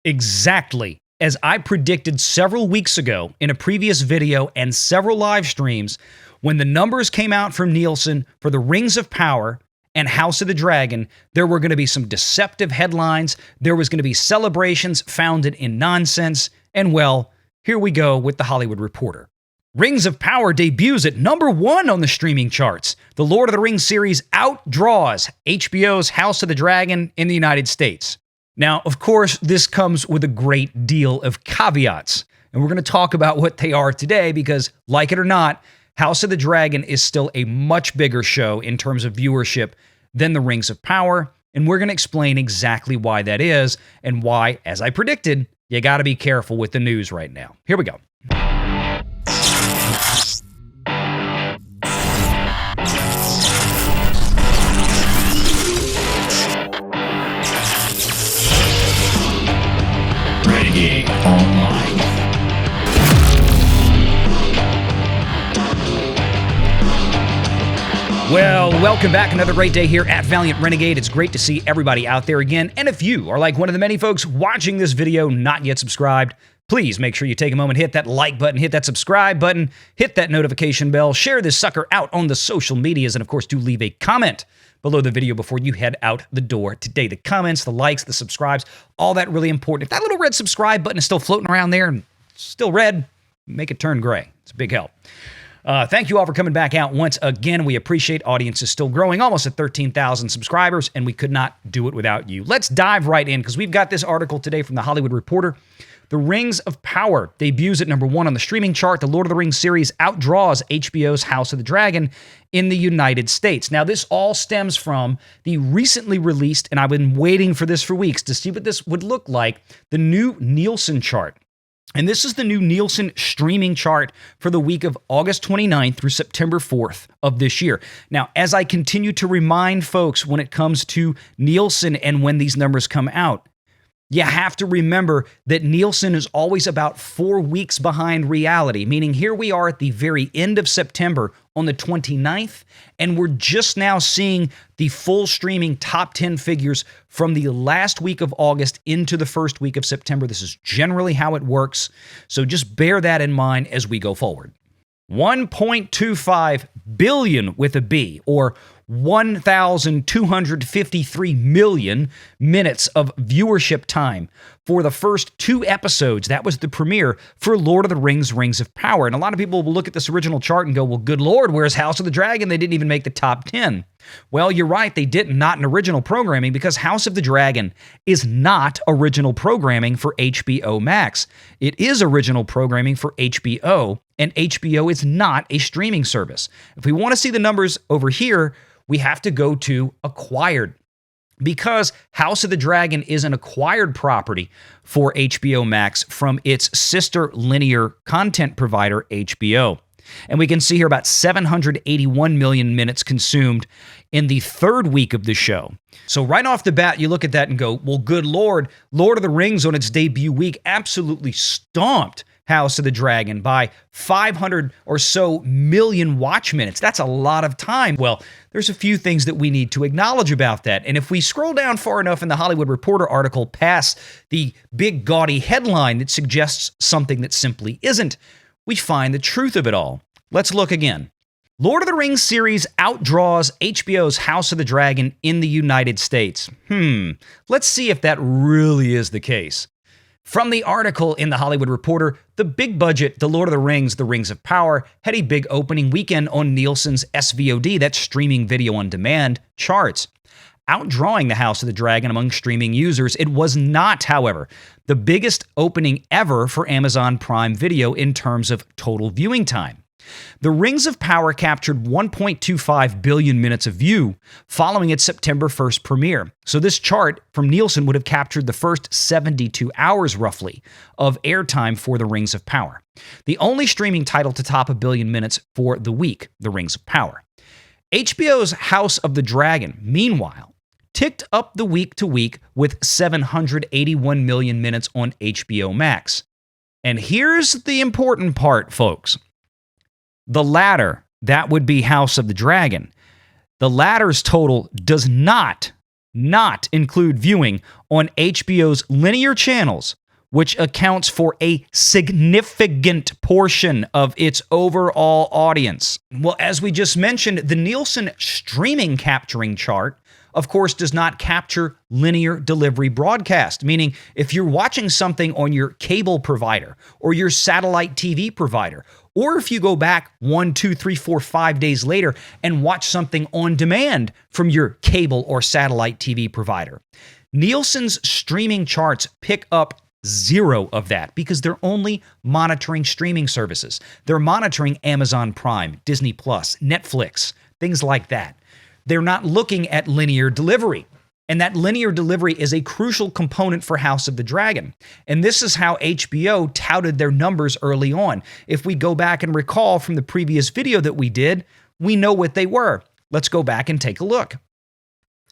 Exactly. As I predicted several weeks ago in a previous video and several live streams, when the numbers came out from Nielsen for the Rings of Power and House of the Dragon, there were going to be some deceptive headlines. There was going to be celebrations founded in nonsense. And well, here we go with the Hollywood Reporter. Rings of Power debuts at #1 on the streaming charts. The Lord of the Rings series outdraws HBO's House of the Dragon in the United States. Now, of course, this comes with a great deal of caveats, and we're going to talk about what they are today because, like it or not, House of the Dragon is still a much bigger show in terms of viewership than the Rings of Power, and we're going to explain exactly why that is and why, as I predicted, you got to be careful with the news right now. Here we go. Renegade Online. Well, welcome back. Another great day here at Valiant Renegade. It's great to see everybody out there again. And if you are like one of the many folks watching this video not yet subscribed, please make sure you take a moment, hit that like button, hit that subscribe button, hit that notification bell, share this sucker out on the social medias, and of course, do leave a comment below the video before you head out the door today. The comments, the likes, the subscribes, all that really important. If that little red subscribe button is still floating around there and still red, make it turn gray. It's a big help. Thank you all for coming back out once again. We appreciate audience is still growing, almost at 13,000 subscribers, and we could not do it without you. Let's dive right in because we've got this article today from the Hollywood Reporter. The Rings of Power debuts at #1 on the streaming chart. The Lord of the Rings series outdraws HBO's House of the Dragon in the United States. Now, this all stems from the recently released, and I've been waiting for this for weeks to see what this would look like, the new Nielsen chart. And this is the new Nielsen streaming chart for the week of August 29th through September 4th of this year. Now, as I continue to remind folks when it comes to Nielsen and when these numbers come out, you have to remember that Nielsen is always about 4 weeks behind reality, meaning here we are at the very end of September on the 29th, and we're just now seeing the full streaming top 10 figures from the last week of August into the first week of September. This is generally how it works, so just bear that in mind as we go forward. 1.25 billion with a B, or 1,253 million minutes of viewership time for the first 2 episodes. That was the premiere for Lord of the Rings, Rings of Power. And a lot of people will look at this original chart and go, well, good Lord, where's House of the Dragon? They didn't even make the top 10. Well, you're right, they didn't, not in original programming, because House of the Dragon is not original programming for HBO Max. It is original programming for HBO, and HBO is not a streaming service. If we want to see the numbers over here, we have to go to acquired, because House of the Dragon is an acquired property for HBO Max from its sister linear content provider, HBO. And we can see here about 781 million minutes consumed in the 3rd week of the show. So right off the bat, you look at that and go, well, good Lord, Lord of the Rings on its debut week absolutely stomped House of the Dragon by 500 or so million watch minutes. That's a lot of time. Well, there's a few things that we need to acknowledge about that. And if we scroll down far enough in the Hollywood Reporter article past the big gaudy headline that suggests something that simply isn't, we find the truth of it all. Let's look again. Lord of the Rings series outdraws HBO's House of the Dragon in the United States. Let's see if that really is the case. From the article in the Hollywood Reporter, the big budget The Lord of the Rings, The Rings of Power, had a big opening weekend on Nielsen's SVOD, that's streaming video on demand, charts. Outdrawing the House of the Dragon among streaming users, it was not, however, the biggest opening ever for Amazon Prime Video in terms of total viewing time. The Rings of Power captured 1.25 billion minutes of view following its September 1st premiere. So this chart from Nielsen would have captured the first 72 hours, roughly, of airtime for The Rings of Power. The only streaming title to top 1 billion minutes for the week, The Rings of Power. HBO's House of the Dragon, meanwhile, ticked up the week to week with 781 million minutes on HBO Max. And here's the important part, folks. The latter, that would be House of the Dragon. The latter's total does not not include viewing on HBO's linear channels, which accounts for a significant portion of its overall audience. Well, as we just mentioned, the Nielsen streaming capturing chart, of course, does not capture linear delivery broadcast, meaning if you're watching something on your cable provider or your satellite TV provider, or if you go back 1, 2, 3, 4, 5 days later and watch something on demand from your cable or satellite TV provider, Nielsen's streaming charts pick up zero of that because they're only monitoring streaming services. They're monitoring Amazon Prime, Disney Plus, Netflix, things like that. They're not looking at linear delivery. And that linear delivery is a crucial component for House of the Dragon. And this is how HBO touted their numbers early on. If we go back and recall from the previous video that we did, we know what they were. Let's go back and take a look.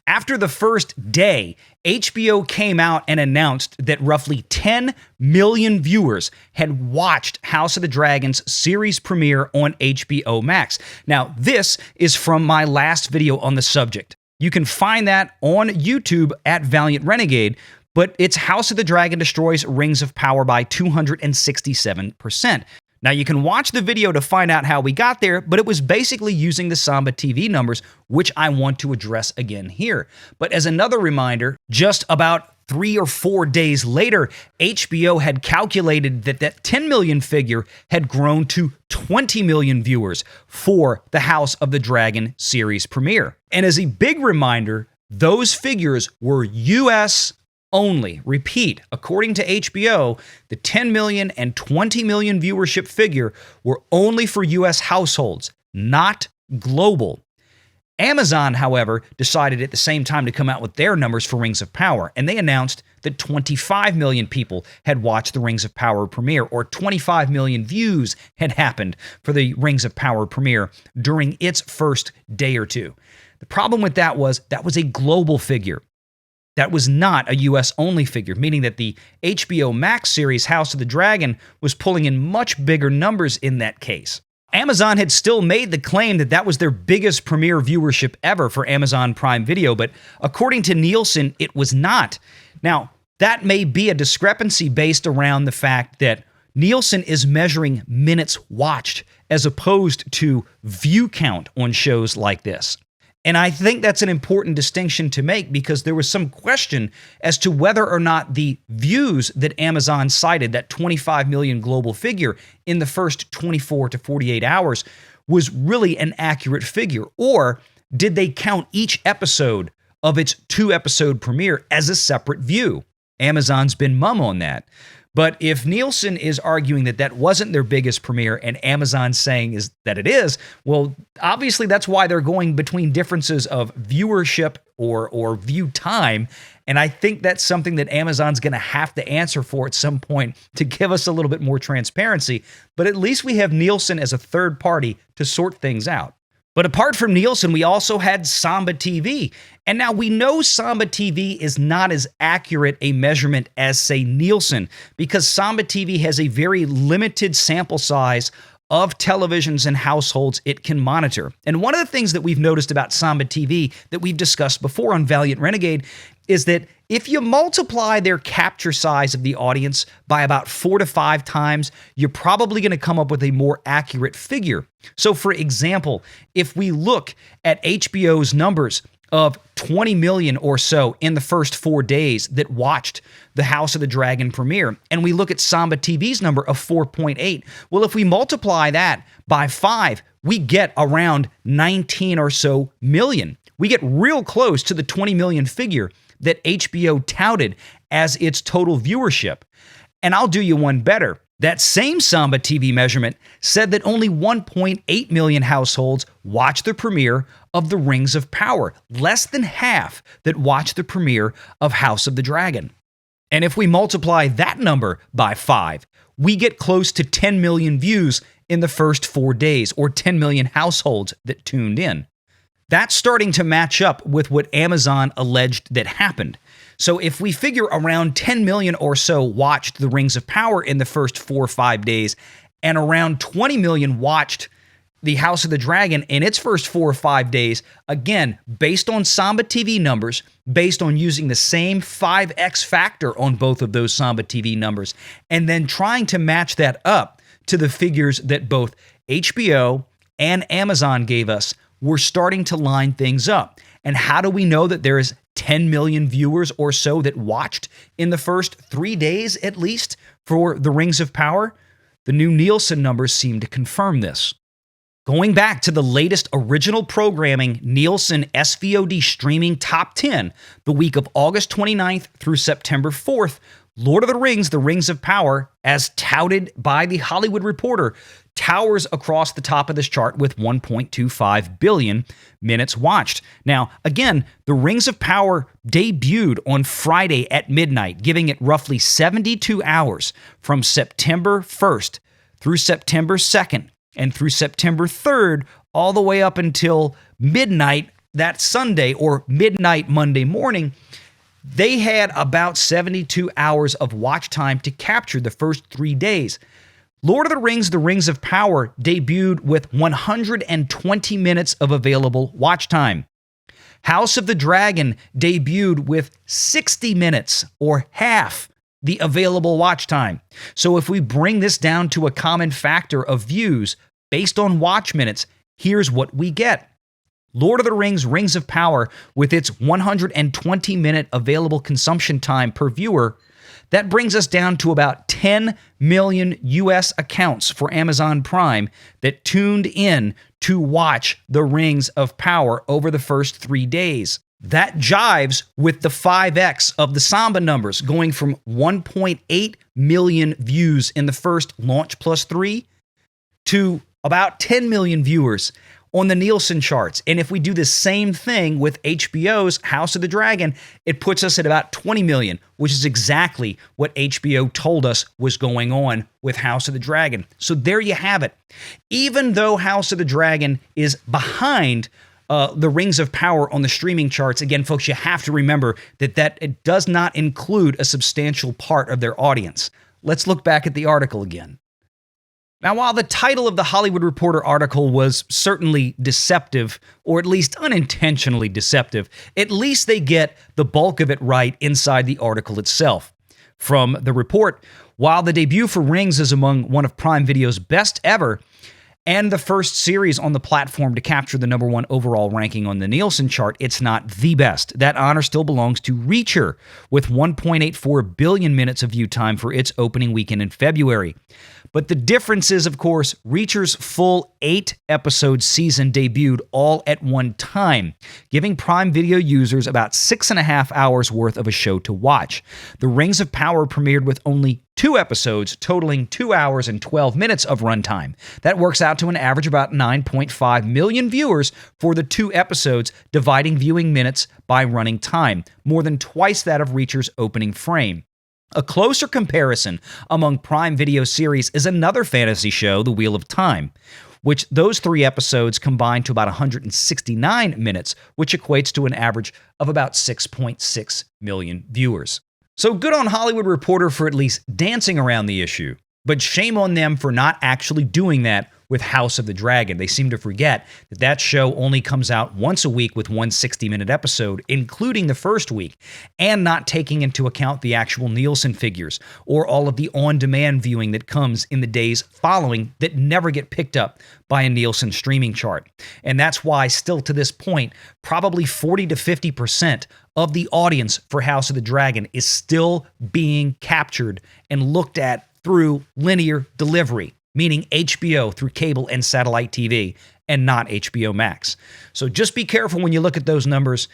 After the first day, HBO came out and announced that roughly 10 million viewers had watched House of the Dragon's series premiere on HBO Max. Now, this is from my last video on the subject. You can find that on YouTube at Valiant Renegade, but it's House of the Dragon destroys Rings of Power by 267%. Now, you can watch the video to find out how we got there, but it was basically using the Samba TV numbers, which I want to address again here. But as another reminder, just about 3 or 4 days later, HBO had calculated that that 10 million figure had grown to 20 million viewers for the House of the Dragon series premiere. And as a big reminder, those figures were US only. Repeat, according to HBO, the 10 million and 20 million viewership figure were only for US households, not global. Amazon, however, decided at the same time to come out with their numbers for Rings of Power, and they announced that 25 million people had watched the Rings of Power premiere, or 25 million views had happened for the Rings of Power premiere during its first day or two. The problem with that was a global figure. That was not a US-only figure, meaning that the HBO Max series House of the Dragon was pulling in much bigger numbers in that case. Amazon had still made the claim that that was their biggest premiere viewership ever for Amazon Prime Video, but according to Nielsen, it was not. Now, that may be a discrepancy based around the fact that Nielsen is measuring minutes watched as opposed to view count on shows like this. And I think that's an important distinction to make because there was some question as to whether or not the views that Amazon cited, that 25 million global figure in the first 24 to 48 hours, was really an accurate figure. Or did they count each episode of its 2-episode premiere as a separate view? Amazon's been mum on that. But if Nielsen is arguing that that wasn't their biggest premiere and Amazon's saying is that it is, well, obviously that's why they're going between differences of viewership or view time. And I think that's something that Amazon's going to have to answer for at some point to give us a little bit more transparency. But at least we have Nielsen as a third party to sort things out. But apart from Nielsen, we also had Samba TV. And now we know Samba TV is not as accurate a measurement as, say, Nielsen, because Samba TV has a very limited sample size of televisions and households it can monitor. And one of the things that we've noticed about Samba TV that we've discussed before on Valiant Renegade is that if you multiply their capture size of the audience by about 4 to 5 times, you're probably going to come up with a more accurate figure. So for example, if we look at HBO's numbers of 20 million or so in the first 4 days that watched the House of the Dragon premiere, and we look at Samba TV's number of 4.8, well, if we multiply that by 5, we get around 19 or so million. We get real close to the 20 million figure that HBO touted as its total viewership. And I'll do you one better. That same Samba TV measurement said that only 1.8 million households watched the premiere of The Rings of Power, less than half that watched the premiere of House of the Dragon. And if we multiply that number by 5, we get close to 10 million views in the first 4 days, or 10 million households that tuned in. That's starting to match up with what Amazon alleged that happened. So if we figure around 10 million or so watched The Rings of Power in the first 4 or 5 days, and around 20 million watched the House of the Dragon in its first 4 or 5 days, again, based on Samba TV numbers, based on using the same 5x factor on both of those Samba TV numbers, and then trying to match that up to the figures that both HBO and Amazon gave us, we're starting to line things up. And how do we know that there is 10 million viewers or so that watched in the first 3 days at least for The Rings of Power? The new Nielsen numbers seem to confirm this. Going back to the latest original programming Nielsen SVOD streaming top 10, the week of August 29th through September 4th, Lord of the Rings of Power, as touted by The Hollywood Reporter, towers across the top of this chart with 1.25 billion minutes watched. Now, again, The Rings of Power debuted on Friday at midnight, giving it roughly 72 hours from September 1st through September 2nd and through September 3rd, all the way up until midnight that Sunday or midnight Monday morning. They had about 72 hours of watch time to capture the first 3 days. Lord of the Rings of Power debuted with 120 minutes of available watch time. House of the Dragon debuted with 60 minutes, or half the available watch time. So if we bring this down to a common factor of views based on watch minutes, here's what we get. Lord of the Rings of Power, with its 120-minute available consumption time per viewer, that brings us down to about 10 million U.S. accounts for Amazon Prime that tuned in to watch The Rings of Power over the first 3 days. That jives with the 5x of the Samba numbers, going from 1.8 million views in the first launch plus 3 to about 10 million viewers on the Nielsen charts. And if we do the same thing with HBO's House of the Dragon, it puts us at about 20 million, which is exactly what HBO told us was going on with House of the Dragon. So there you have it. Even though House of the Dragon is behind The Rings of Power on the streaming charts, again, folks, you have to remember that it does not include a substantial part of their audience. Let's look back at the article again. Now, while the title of the Hollywood Reporter article was certainly deceptive, or at least unintentionally deceptive, at least they get the bulk of it right inside the article itself. From the report, while the debut for Rings is among one of Prime Video's best ever, and the first series on the platform to capture the #1 overall ranking on the Nielsen chart, it's not the best. That honor still belongs to Reacher, with 1.84 billion minutes of view time for its opening weekend in February. But the difference is, of course, Reacher's full 8-episode season debuted all at one time, giving Prime Video users about 6.5 hours worth of a show to watch. The Rings of Power premiered with only 2 episodes, totaling 2 hours and 12 minutes of runtime. That works out to an average about 9.5 million viewers for the 2 episodes, dividing viewing minutes by running time, more than twice that of Reacher's opening frame. A closer comparison among Prime Video series is another fantasy show, The Wheel of Time, which those 3 episodes combine to about 169 minutes, which equates to an average of about 6.6 million viewers. So good on Hollywood Reporter for at least dancing around the issue, but shame on them for not actually doing that with House of the Dragon. They seem to forget that that show only comes out once a week with one 60-minute episode, including the first week, and not taking into account the actual Nielsen figures or all of the on-demand viewing that comes in the days following that never get picked up by a Nielsen streaming chart. And that's why, still to this point, probably 40 to 50% of the audience for House of the Dragon is still being captured and looked at through linear delivery, meaning HBO through cable and satellite TV, and not HBO Max. So just be careful when you look at those numbers,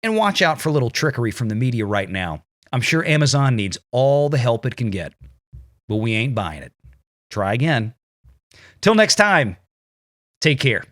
and watch out for a little trickery from the media right now. I'm sure Amazon needs all the help it can get, but we ain't buying it. Try again. Till next time, take care.